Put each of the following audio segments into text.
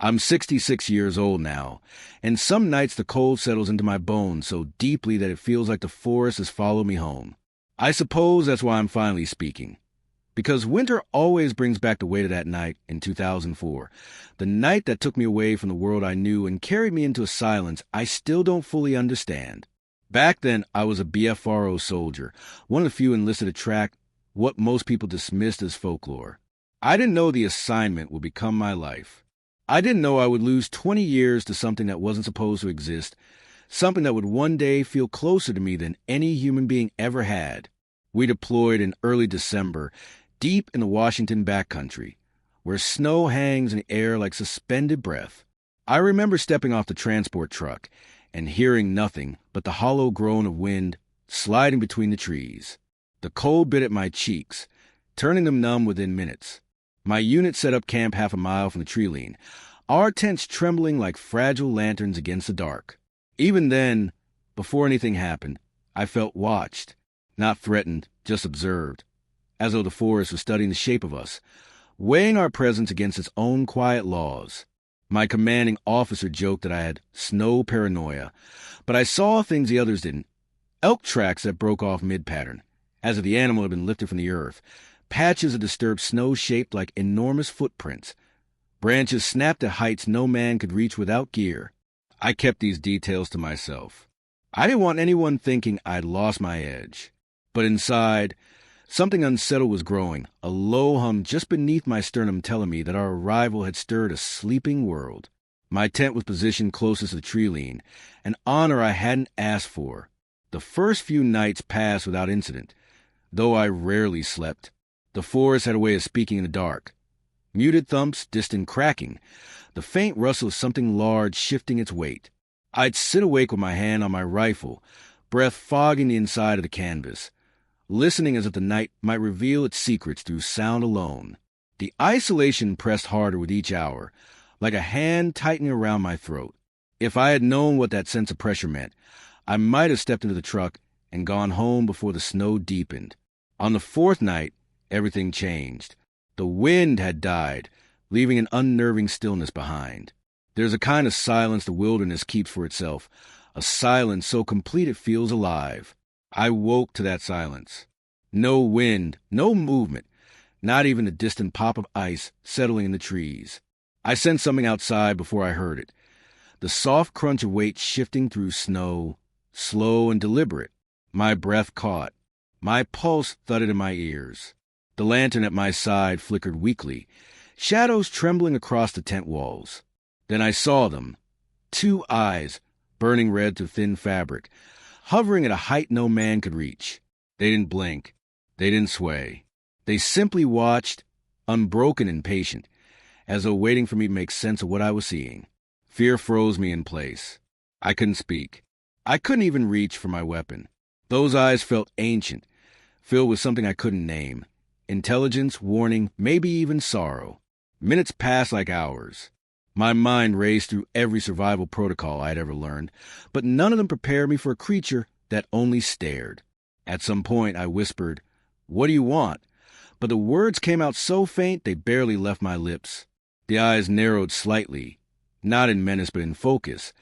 I'm 66 years old now, and some nights the cold settles into my bones so deeply that it feels like the forest has followed me home. I suppose that's why I'm finally speaking. Because winter always brings back the weight of that night in 2004, the night that took me away from the world I knew and carried me into a silence I still don't fully understand. Back then, I was a BFRO soldier, one of the few enlisted to track what most people dismissed as folklore. I didn't know the assignment would become my life. I didn't know I would lose 20 years to something that wasn't supposed to exist, something that would one day feel closer to me than any human being ever had. We deployed in early December, deep in the Washington backcountry, where snow hangs in the air like suspended breath. I remember stepping off the transport truck and hearing nothing but the hollow groan of wind sliding between the trees. The cold bit at my cheeks, turning them numb within minutes. My unit set up camp half a mile from the tree line, our tents trembling like fragile lanterns against the dark. Even then, before anything happened, I felt watched, not threatened, just observed, as though the forest was studying the shape of us, weighing our presence against its own quiet laws. My commanding officer joked that I had snow paranoia, but I saw things the others didn't. Elk tracks that broke off mid-pattern, as if the animal had been lifted from the earth. Patches of disturbed snow shaped like enormous footprints. Branches snapped at heights no man could reach without gear. I kept these details to myself. I didn't want anyone thinking I'd lost my edge. But inside, something unsettled was growing, a low hum just beneath my sternum telling me that our arrival had stirred a sleeping world. My tent was positioned closest to the tree line, an honor I hadn't asked for. The first few nights passed without incident, though I rarely slept. The forest had a way of speaking in the dark. Muted thumps, distant cracking, the faint rustle of something large shifting its weight. I'd sit awake with my hand on my rifle, breath fogging the inside of the canvas, listening as if the night might reveal its secrets through sound alone. The isolation pressed harder with each hour, like a hand tightening around my throat. If I had known what that sense of pressure meant, I might have stepped into the truck and gone home before the snow deepened. On the fourth night, everything changed. The wind had died, leaving an unnerving stillness behind. There's a kind of silence the wilderness keeps for itself, a silence so complete it feels alive. I woke to that silence. No wind, no movement, not even the distant pop of ice settling in the trees. I sensed something outside before I heard it. The soft crunch of weight shifting through snow, slow and deliberate. My breath caught. My pulse thudded in my ears. The lantern at my side flickered weakly, shadows trembling across the tent walls. Then I saw them. 2 eyes, burning red through thin fabric, hovering at a height no man could reach. They didn't blink. They didn't sway. They simply watched, unbroken and patient, as though waiting for me to make sense of what I was seeing. Fear froze me in place. I couldn't speak. I couldn't even reach for my weapon. Those eyes felt ancient, filled with something I couldn't name. Intelligence, warning, maybe even sorrow. Minutes passed like hours. My mind raced through every survival protocol I'd ever learned, but none of them prepared me for a creature that only stared. At some point, I whispered, "What do you want?" But the words came out so faint they barely left my lips. The eyes narrowed slightly, not in menace but in focus,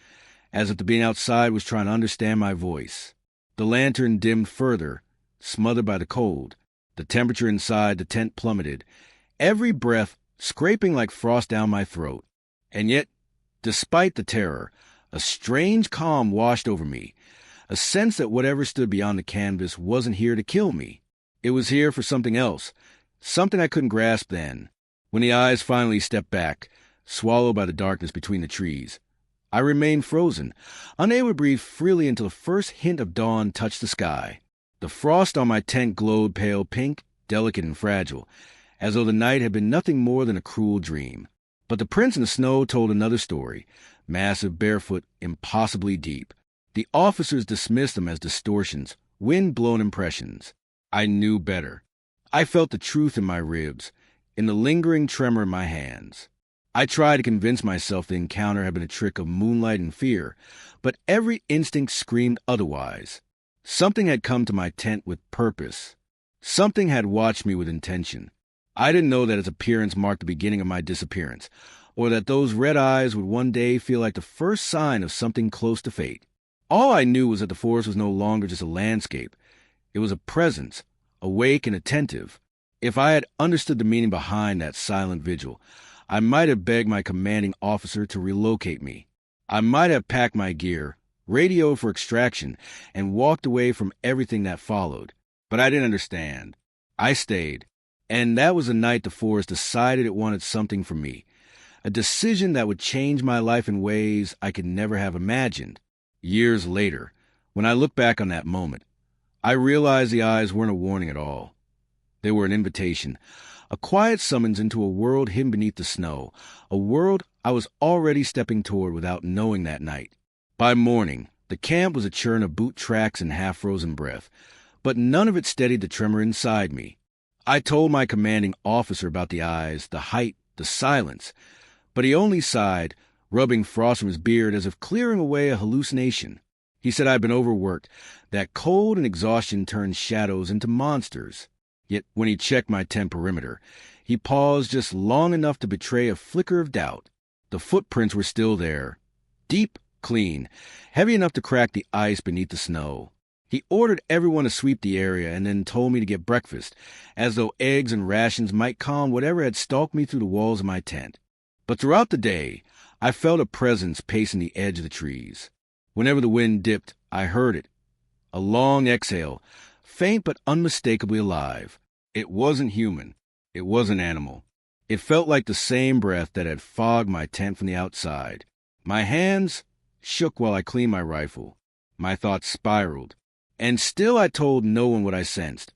as if the being outside was trying to understand my voice. The lantern dimmed further, smothered by the cold. The temperature inside the tent plummeted, every breath scraping like frost down my throat. And yet, despite the terror, a strange calm washed over me, a sense that whatever stood beyond the canvas wasn't here to kill me. It was here for something else, something I couldn't grasp then. When the eyes finally stepped back, swallowed by the darkness between the trees, I remained frozen, unable to breathe freely until the first hint of dawn touched the sky. The frost on my tent glowed pale pink, delicate and fragile, as though the night had been nothing more than a cruel dream. But the prints in the snow told another story, massive, barefoot, impossibly deep. The officers dismissed them as distortions, wind-blown impressions. I knew better. I felt the truth in my ribs, in the lingering tremor in my hands. I tried to convince myself the encounter had been a trick of moonlight and fear, but every instinct screamed otherwise. Something had come to my tent with purpose. Something had watched me with intention. I didn't know that its appearance marked the beginning of my disappearance, or that those red eyes would one day feel like the first sign of something close to fate. All I knew was that the forest was no longer just a landscape. It was a presence, awake and attentive. If I had understood the meaning behind that silent vigil, I might have begged my commanding officer to relocate me. I might have packed my gear, radioed for extraction, and walked away from everything that followed. But I didn't understand. I stayed. And that was the night the forest decided it wanted something from me. A decision that would change my life in ways I could never have imagined. Years later, when I look back on that moment, I realized the eyes weren't a warning at all. They were an invitation, a quiet summons into a world hidden beneath the snow, a world I was already stepping toward without knowing that night. By morning, the camp was a churn of boot tracks and half-frozen breath, but none of it steadied the tremor inside me. I told my commanding officer about the eyes, the height, the silence, but he only sighed, rubbing frost from his beard as if clearing away a hallucination. He said I'd been overworked, that cold and exhaustion turned shadows into monsters. Yet when he checked my tent perimeter, he paused just long enough to betray a flicker of doubt. The footprints were still there, deep, clean, heavy enough to crack the ice beneath the snow. He ordered everyone to sweep the area and then told me to get breakfast, as though eggs and rations might calm whatever had stalked me through the walls of my tent. But throughout the day, I felt a presence pacing the edge of the trees. Whenever the wind dipped, I heard it. A long exhale, faint but unmistakably alive. It wasn't human. It wasn't animal. It felt like the same breath that had fogged my tent from the outside. My hands shook while I cleaned my rifle. My thoughts spiraled. And still I told no one what I sensed.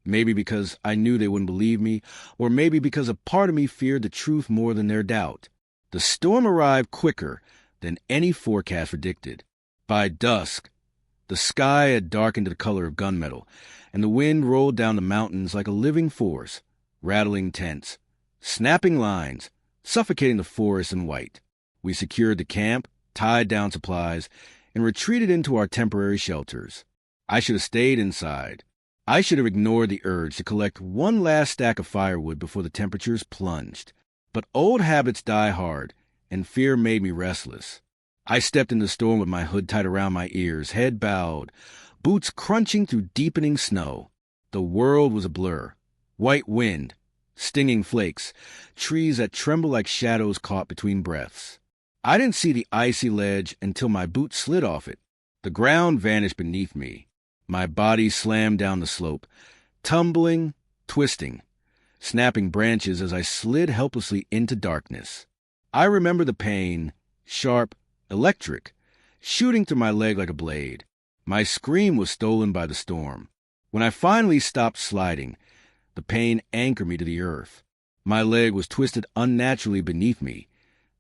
Maybe because I knew they wouldn't believe me, or maybe because a part of me feared the truth more than their doubt. The storm arrived quicker than any forecast predicted. By dusk, the sky had darkened to the color of gunmetal, and the wind rolled down the mountains like a living force, rattling tents, snapping lines, suffocating the forest in white. We secured the camp, tied down supplies, and retreated into our temporary shelters. I should have stayed inside. I should have ignored the urge to collect one last stack of firewood before the temperatures plunged. But old habits die hard, and fear made me restless. I stepped in the storm with my hood tied around my ears, head bowed, boots crunching through deepening snow. The world was a blur. White wind, stinging flakes, trees that trembled like shadows caught between breaths. I didn't see the icy ledge until my boot slid off it. The ground vanished beneath me. My body slammed down the slope, tumbling, twisting, snapping branches as I slid helplessly into darkness. I remember the pain, sharp, electric, shooting through my leg like a blade. My scream was stolen by the storm. When I finally stopped sliding, the pain anchored me to the earth. My leg was twisted unnaturally beneath me,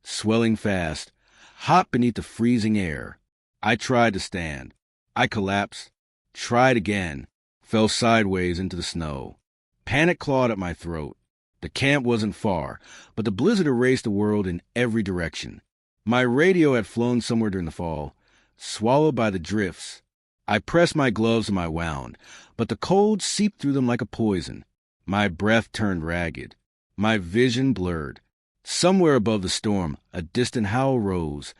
swelling fast, hot beneath the freezing air. I tried to stand. I collapsed, tried again, fell sideways into the snow. Panic clawed at my throat. The camp wasn't far, but the blizzard erased the world in every direction. My radio had flown somewhere during the fall, swallowed by the drifts. I pressed my gloves to my wound, but the cold seeped through them like a poison. My breath turned ragged. My vision blurred. Somewhere above the storm, a distant howl rose,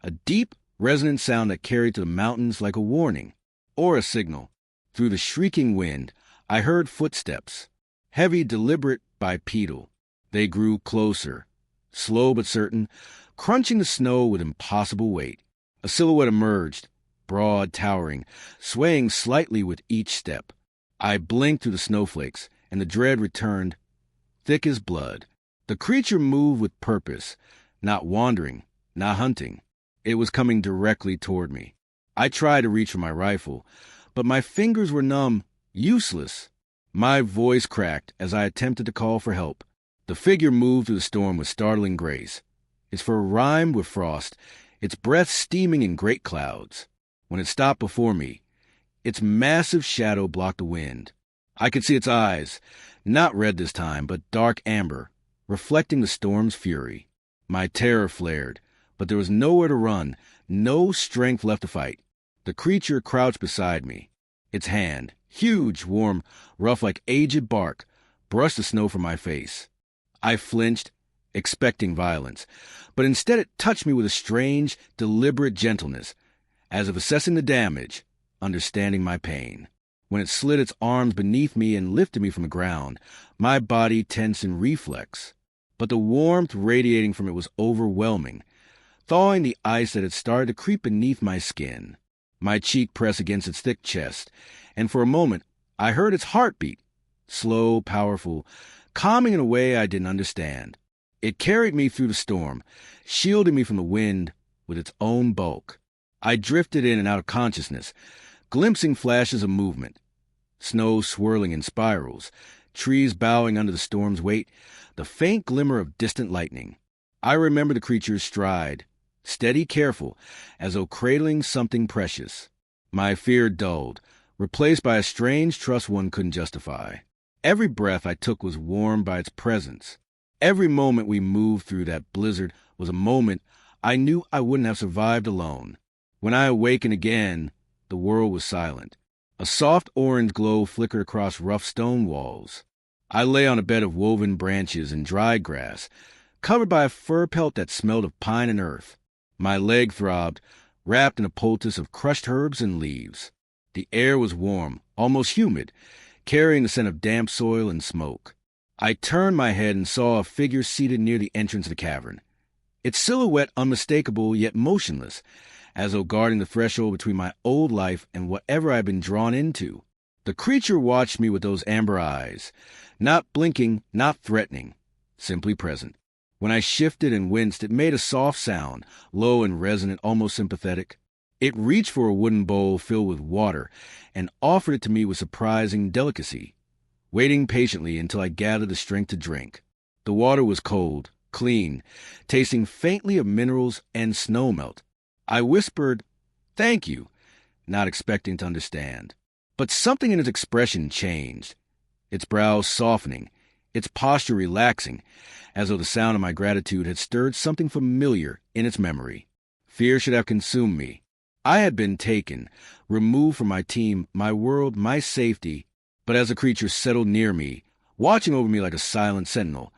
a deep, resonant sound that carried to the mountains like a warning, or a signal. Through the shrieking wind, I heard footsteps, heavy, deliberate, bipedal. They grew closer, slow but certain, crunching the snow with impossible weight. A silhouette emerged, broad, towering, swaying slightly with each step. I blinked through the snowflakes, and the dread returned, thick as blood. The creature moved with purpose, not wandering, not hunting. It was coming directly toward me. I tried to reach for my rifle, but my fingers were numb, useless. My voice cracked as I attempted to call for help. The figure moved through the storm with startling grace. Its fur rhymed with frost, its breath steaming in great clouds. When it stopped before me, its massive shadow blocked the wind. I could see its eyes, not red this time, but dark amber, reflecting the storm's fury. My terror flared, but there was nowhere to run, no strength left to fight. The creature crouched beside me. Its hand, huge, warm, rough like aged bark, brushed the snow from my face. I flinched, expecting violence. But instead it touched me with a strange, deliberate gentleness, as if assessing the damage, understanding my pain. When it slid its arms beneath me and lifted me from the ground, my body tensed in reflex. But the warmth radiating from it was overwhelming, thawing the ice that had started to creep beneath my skin. My cheek pressed against its thick chest, and for a moment I heard its heartbeat, slow, powerful, calming in a way I didn't understand. It carried me through the storm, shielding me from the wind with its own bulk. I drifted in and out of consciousness, glimpsing flashes of movement, snow swirling in spirals, trees bowing under the storm's weight, the faint glimmer of distant lightning. I remember the creature's stride, steady, careful, as though cradling something precious. My fear dulled, replaced by a strange trust one couldn't justify. Every breath I took was warmed by its presence. Every moment we moved through that blizzard was a moment I knew I wouldn't have survived alone. When I awakened again, the world was silent. A soft orange glow flickered across rough stone walls. I lay on a bed of woven branches and dry grass, covered by a fur pelt that smelled of pine and earth. My leg throbbed, wrapped in a poultice of crushed herbs and leaves. The air was warm, almost humid, carrying the scent of damp soil and smoke. I turned my head and saw a figure seated near the entrance of the cavern, its silhouette unmistakable yet motionless, as though guarding the threshold between my old life and whatever I had been drawn into. The creature watched me with those amber eyes, not blinking, not threatening, simply present. When I shifted and winced, it made a soft sound, low and resonant, almost sympathetic. It reached for a wooden bowl filled with water and offered it to me with surprising delicacy, waiting patiently until I gathered the strength to drink. The water was cold, clean, tasting faintly of minerals and snowmelt. I whispered, "Thank you," not expecting to understand. But something in its expression changed, its brows softening, its posture relaxing, as though the sound of my gratitude had stirred something familiar in its memory. Fear should have consumed me. I had been taken, removed from my team, my world, my safety, but as the creature settled near me, watching over me like a silent sentinel,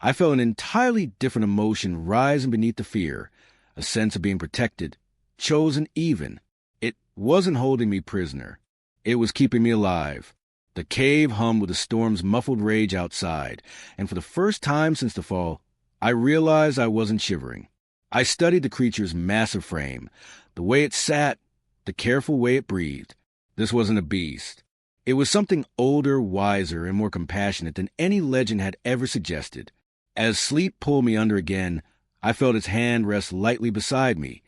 I felt an entirely different emotion rising beneath the fear, a sense of being protected, chosen even. It wasn't holding me prisoner. It was keeping me alive. The cave hummed with the storm's muffled rage outside, and for the first time since the fall, I realized I wasn't shivering. I studied the creature's massive frame, the way it sat, the careful way it breathed. This wasn't a beast. It was something older, wiser, and more compassionate than any legend had ever suggested. As sleep pulled me under again, I felt its hand rest lightly beside me,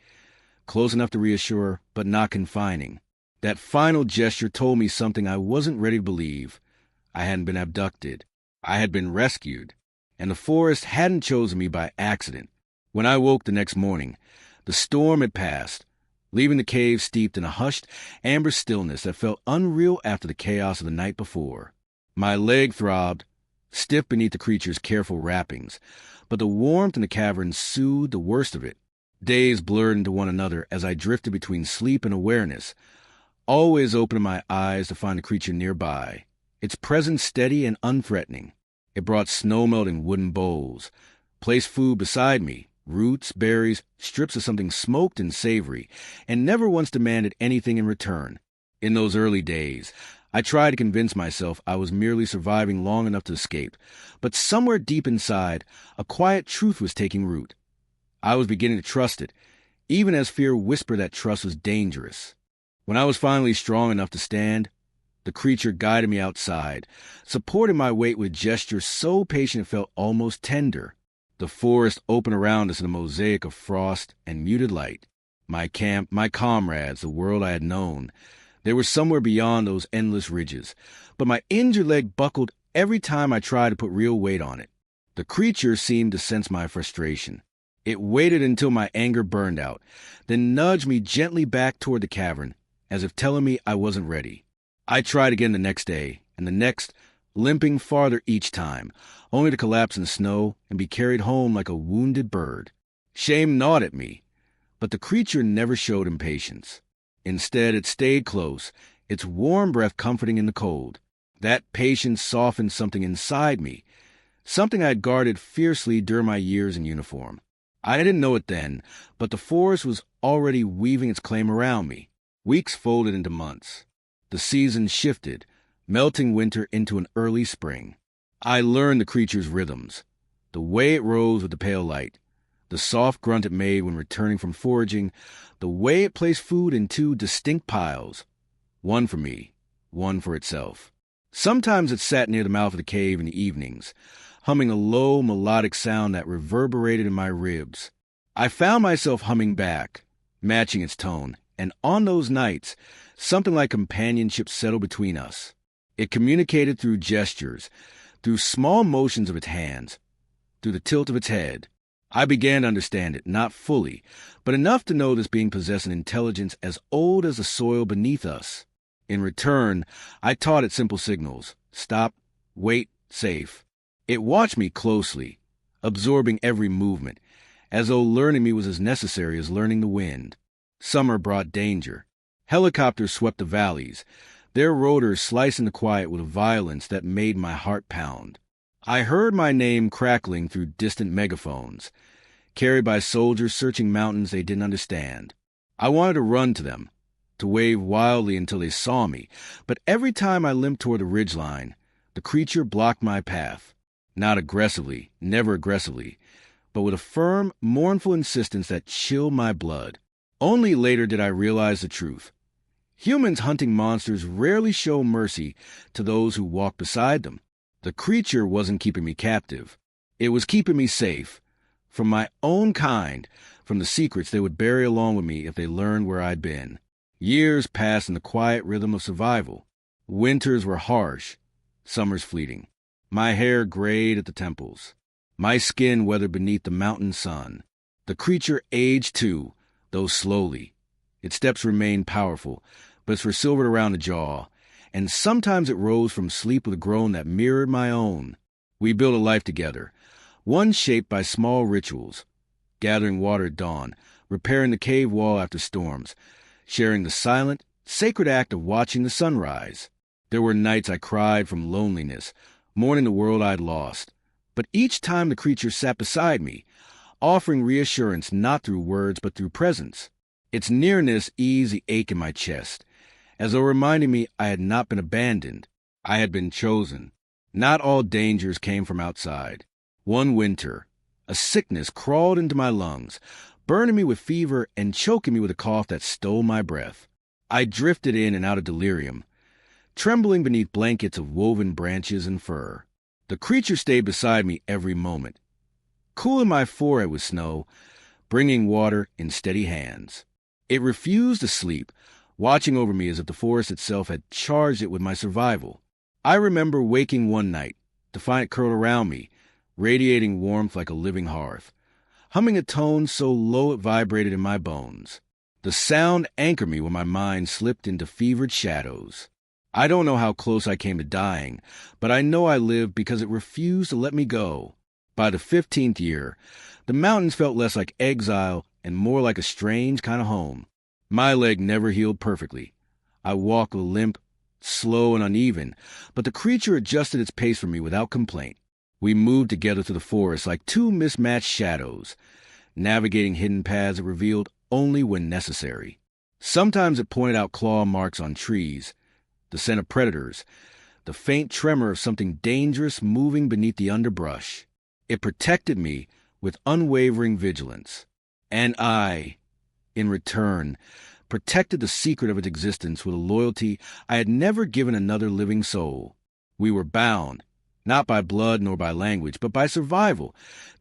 close enough to reassure, but not confining. That final gesture told me something I wasn't ready to believe. I hadn't been abducted. I had been rescued, and the forest hadn't chosen me by accident. When I woke the next morning, the storm had passed, leaving the cave steeped in a hushed, amber stillness that felt unreal after the chaos of the night before. My leg throbbed, stiff beneath the creature's careful wrappings, but the warmth in the cavern soothed the worst of it. Days blurred into one another as I drifted between sleep and awareness, always opening my eyes to find the creature nearby, its presence steady and unthreatening. It brought snowmelt in wooden bowls, placed food beside me, roots, berries, strips of something smoked and savory, and never once demanded anything in return. In those early days, I tried to convince myself I was merely surviving long enough to escape, but somewhere deep inside, a quiet truth was taking root. I was beginning to trust it, even as fear whispered that trust was dangerous. When I was finally strong enough to stand, the creature guided me outside, supporting my weight with gestures so patient it felt almost tender. The forest opened around us in a mosaic of frost and muted light. My camp, my comrades, the world I had known. They were somewhere beyond those endless ridges, but my injured leg buckled every time I tried to put real weight on it. The creature seemed to sense my frustration. It waited until my anger burned out, then nudged me gently back toward the cavern, as if telling me I wasn't ready. I tried again the next day, and the next, limping farther each time, only to collapse in the snow and be carried home like a wounded bird. Shame gnawed at me, but the creature never showed impatience. Instead, it stayed close, its warm breath comforting in the cold. That patience softened something inside me, something I had guarded fiercely during my years in uniform. I didn't know it then, but the forest was already weaving its claim around me. Weeks folded into months. The seasons shifted, melting winter into an early spring. I learned the creature's rhythms, the way it rose with the pale light, the soft grunt it made when returning from foraging, the way it placed food in two distinct piles, one for me, one for itself. Sometimes it sat near the mouth of the cave in the evenings, humming a low, melodic sound that reverberated in my ribs. I found myself humming back, matching its tone, and on those nights, something like companionship settled between us. It communicated through gestures, through small motions of its hands, through the tilt of its head. I began to understand it, not fully, but enough to know this being possessed an intelligence as old as the soil beneath us. In return, I taught it simple signals: stop, wait, safe. It watched me closely, absorbing every movement, as though learning me was as necessary as learning the wind. Summer brought danger. Helicopters swept the valleys, their rotors slicing the quiet with a violence that made my heart pound. I heard my name crackling through distant megaphones, carried by soldiers searching mountains they didn't understand. I wanted to run to them, to wave wildly until they saw me, but every time I limped toward the ridgeline, the creature blocked my path. Not aggressively, never aggressively, but with a firm, mournful insistence that chilled my blood. Only later did I realize the truth. Humans hunting monsters rarely show mercy to those who walk beside them. The creature wasn't keeping me captive. It was keeping me safe, from my own kind, from the secrets they would bury along with me if they learned where I'd been. Years passed in the quiet rhythm of survival. Winters were harsh, summers fleeting. My hair grayed at the temples. My skin weathered beneath the mountain sun. The creature aged too, though slowly. Its steps remained powerful, but its were silvered around the jaw, and sometimes it rose from sleep with a groan that mirrored my own. We built a life together, one shaped by small rituals, gathering water at dawn, repairing the cave wall after storms, sharing the silent, sacred act of watching the sunrise. There were nights I cried from loneliness, mourning the world I'd lost. But each time the creature sat beside me, offering reassurance not through words but through presence. Its nearness eased the ache in my chest, as though reminding me I had not been abandoned. I had been chosen. Not all dangers came from outside. One winter, a sickness crawled into my lungs, burning me with fever and choking me with a cough that stole my breath. I drifted in and out of delirium, trembling beneath blankets of woven branches and fur. The creature stayed beside me every moment, cooling my forehead with snow, bringing water in steady hands. It refused to sleep, watching over me as if the forest itself had charged it with my survival. I remember waking one night to find it curled around me, radiating warmth like a living hearth, humming a tone so low it vibrated in my bones. The sound anchored me when my mind slipped into fevered shadows. I don't know how close I came to dying, but I know I lived because it refused to let me go. By the 15th year, the mountains felt less like exile and more like a strange kind of home. My leg never healed perfectly. I walked with a limp, slow and uneven, but the creature adjusted its pace for me without complaint. We moved together through the forest like two mismatched shadows, navigating hidden paths it revealed only when necessary. Sometimes it pointed out claw marks on trees, the scent of predators, the faint tremor of something dangerous moving beneath the underbrush. It protected me with unwavering vigilance. And I, in return, protected the secret of its existence with a loyalty I had never given another living soul. We were bound, not by blood nor by language, but by survival,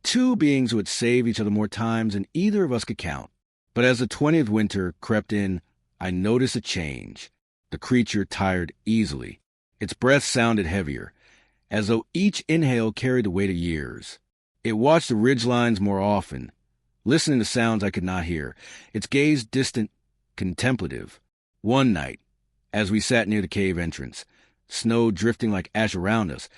two beings who had saved each other more times than either of us could count. But as the 20th winter crept in, I noticed a change. The creature tired easily. Its breath sounded heavier, as though each inhale carried the weight of years. It watched the ridgelines more often, listening to sounds I could not hear, its gaze distant, contemplative. One night, as we sat near the cave entrance, snow drifting like ash around us,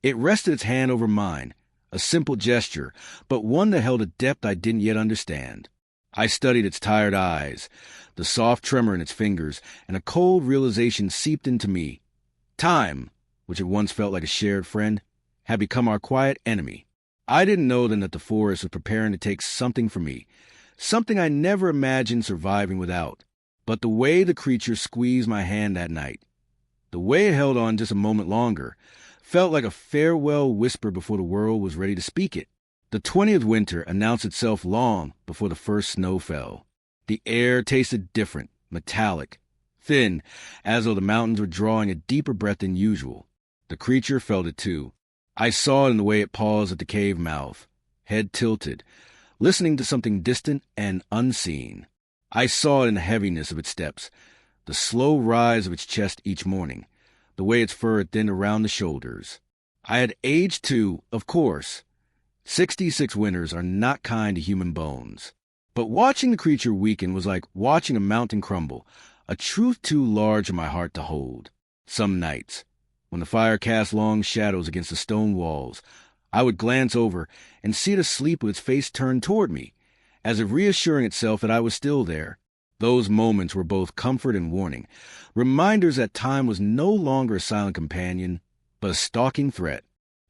it rested its hand over mine, a simple gesture, but one that held a depth I didn't yet understand. I studied its tired eyes, the soft tremor in its fingers, and a cold realization seeped into me. Time, which had once felt like a shared friend, had become our quiet enemy. I didn't know then that the forest was preparing to take something from me, something I never imagined surviving without. But the way the creature squeezed my hand that night, the way it held on just a moment longer, felt like a farewell whisper before the world was ready to speak it. The 20th winter announced itself long before the first snow fell. The air tasted different, metallic, thin, as though the mountains were drawing a deeper breath than usual. The creature felt it too. I saw it in the way it paused at the cave mouth, head tilted, listening to something distant and unseen. I saw it in the heaviness of its steps, the slow rise of its chest each morning, the way its fur had thinned around the shoulders. I had aged too, of course. 66 winters are not kind to human bones. But watching the creature weaken was like watching a mountain crumble, a truth too large for my heart to hold. Some nights, when the fire cast long shadows against the stone walls, I would glance over and see it asleep with its face turned toward me, as if reassuring itself that I was still there. Those moments were both comfort and warning, reminders that time was no longer a silent companion, but a stalking threat.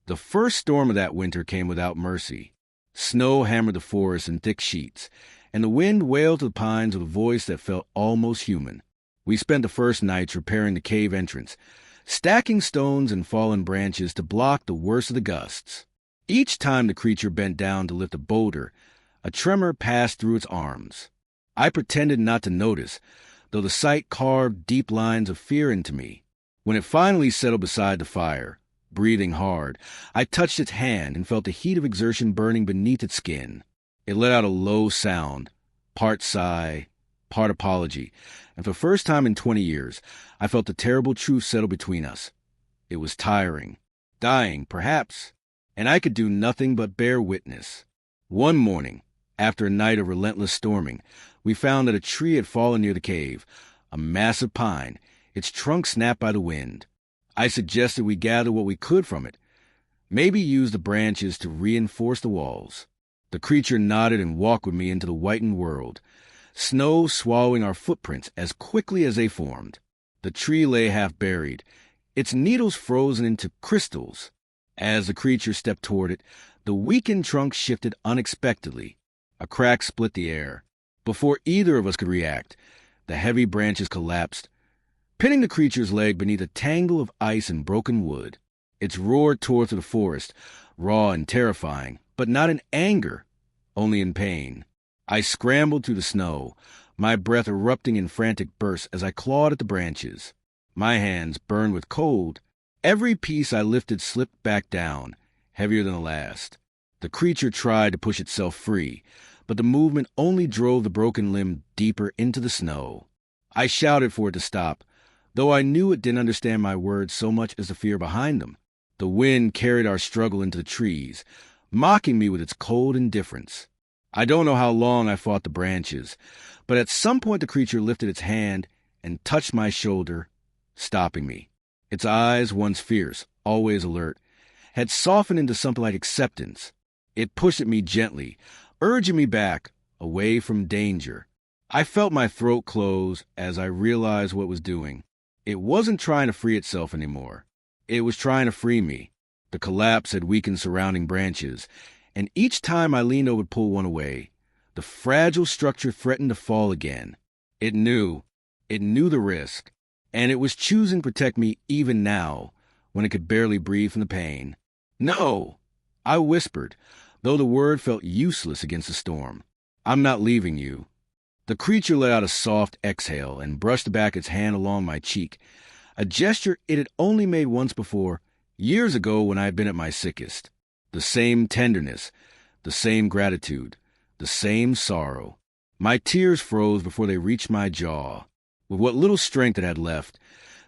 The first storm of that winter came without mercy. Snow hammered the forest in thick sheets, and the wind wailed to the pines with a voice that felt almost human. We spent the first nights repairing the cave entrance, stacking stones and fallen branches to block the worst of the gusts. Each time the creature bent down to lift a boulder, a tremor passed through its arms. I pretended not to notice, though the sight carved deep lines of fear into me. When it finally settled beside the fire, breathing hard, I touched its hand and felt the heat of exertion burning beneath its skin. It let out a low sound, part sigh, part apology, and for the first time in 20 years, I felt the terrible truth settle between us. It was tiring, dying, perhaps, and I could do nothing but bear witness. One morning, after a night of relentless storming, we found that a tree had fallen near the cave, a massive pine, its trunk snapped by the wind. I suggested we gather what we could from it, maybe use the branches to reinforce the walls. The creature nodded and walked with me into the whitened world, snow swallowing our footprints as quickly as they formed. The tree lay half buried, its needles frozen into crystals. As the creature stepped toward it, the weakened trunk shifted unexpectedly. A crack split the air. Before either of us could react, the heavy branches collapsed, pinning the creature's leg beneath a tangle of ice and broken wood. Its roar tore through the forest, raw and terrifying, but not in anger, only in pain. I scrambled through the snow, my breath erupting in frantic bursts as I clawed at the branches. My hands burned with cold. Every piece I lifted slipped back down, heavier than the last. The creature tried to push itself free, but the movement only drove the broken limb deeper into the snow. I shouted for it to stop, though I knew it didn't understand my words so much as the fear behind them. The wind carried our struggle into the trees, mocking me with its cold indifference. I don't know how long I fought the branches, but at some point the creature lifted its hand and touched my shoulder, stopping me. Its eyes, once fierce, always alert, had softened into something like acceptance. It pushed at me gently, urging me back, away from danger. I felt my throat close as I realized what it was doing. It wasn't trying to free itself anymore. It was trying to free me. The collapse had weakened surrounding branches, and each time I leaned over to pull one away, the fragile structure threatened to fall again. It knew the risk, and it was choosing to protect me even now, when it could barely breathe from the pain. "No!" I whispered, though the word felt useless against the storm. "I'm not leaving you." The creature let out a soft exhale and brushed back its hand along my cheek, a gesture it had only made once before, years ago when I had been at my sickest. The same tenderness, the same gratitude, the same sorrow. My tears froze before they reached my jaw. With what little strength it had left,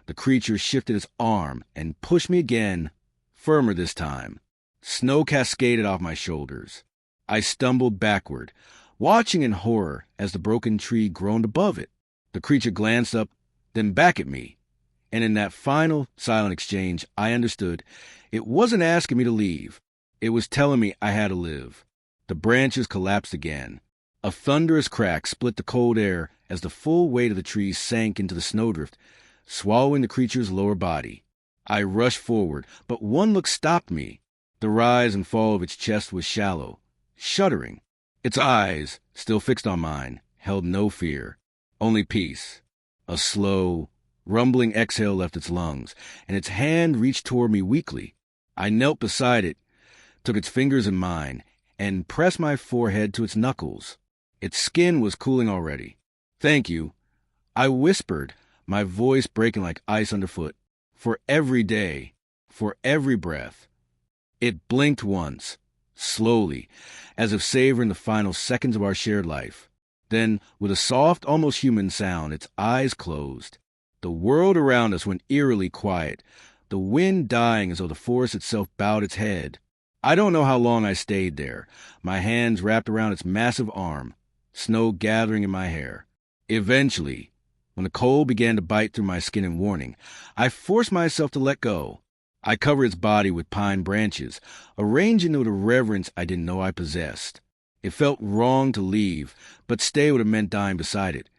the creature shifted its arm and pushed me again, firmer this time. Snow cascaded off my shoulders. I stumbled backward, watching in horror as the broken tree groaned above it. The creature glanced up, then back at me, and in that final, silent exchange, I understood it wasn't asking me to leave. It was telling me I had to live. The branches collapsed again. A thunderous crack split the cold air as the full weight of the tree sank into the snowdrift, swallowing the creature's lower body. I rushed forward, but one look stopped me. The rise and fall of its chest was shallow, shuddering. Its eyes, still fixed on mine, held no fear, only peace. A slow, rumbling exhale left its lungs, and its hand reached toward me weakly. I knelt beside it, took its fingers in mine, and pressed my forehead to its knuckles. Its skin was cooling already. "Thank you," I whispered, my voice breaking like ice underfoot. "For every day, for every breath." It blinked once, slowly, as if savoring the final seconds of our shared life. Then, with a soft, almost human sound, its eyes closed. The world around us went eerily quiet, the wind dying as though the forest itself bowed its head. I don't know how long I stayed there, my hands wrapped around its massive arm, snow gathering in my hair. Eventually, when the cold began to bite through my skin in warning, I forced myself to let go. I covered its body with pine branches, arranging it with a reverence I didn't know I possessed. It felt wrong to leave, but stay would have meant dying beside it.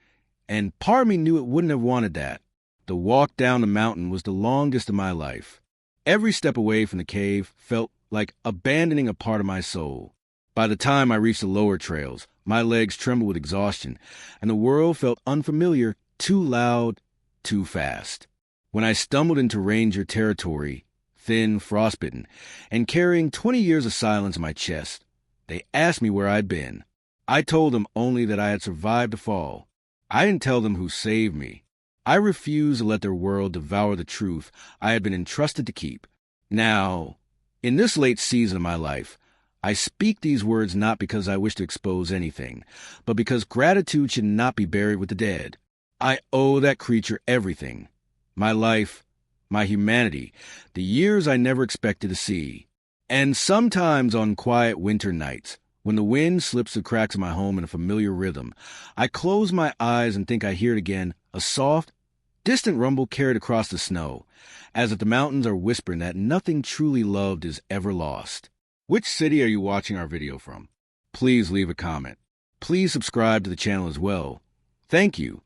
And part of me knew it wouldn't have wanted that. The walk down the mountain was the longest of my life. Every step away from the cave felt like abandoning a part of my soul. By the time I reached the lower trails, my legs trembled with exhaustion, and the world felt unfamiliar, too loud, too fast. When I stumbled into ranger territory, thin, frostbitten, and carrying 20 years of silence in my chest, they asked me where I'd been. I told them only that I had survived the fall. I didn't tell them who saved me. I refused to let their world devour the truth I had been entrusted to keep. Now, in this late season of my life, I speak these words not because I wish to expose anything, but because gratitude should not be buried with the dead. I owe that creature everything. My life, my humanity, the years I never expected to see. And sometimes on quiet winter nights, when the wind slips the cracks of my home in a familiar rhythm, I close my eyes and think I hear it again, a soft, distant rumble carried across the snow, as if the mountains are whispering that nothing truly loved is ever lost. Which city are you watching our video from? Please leave a comment. Please subscribe to the channel as well. Thank you.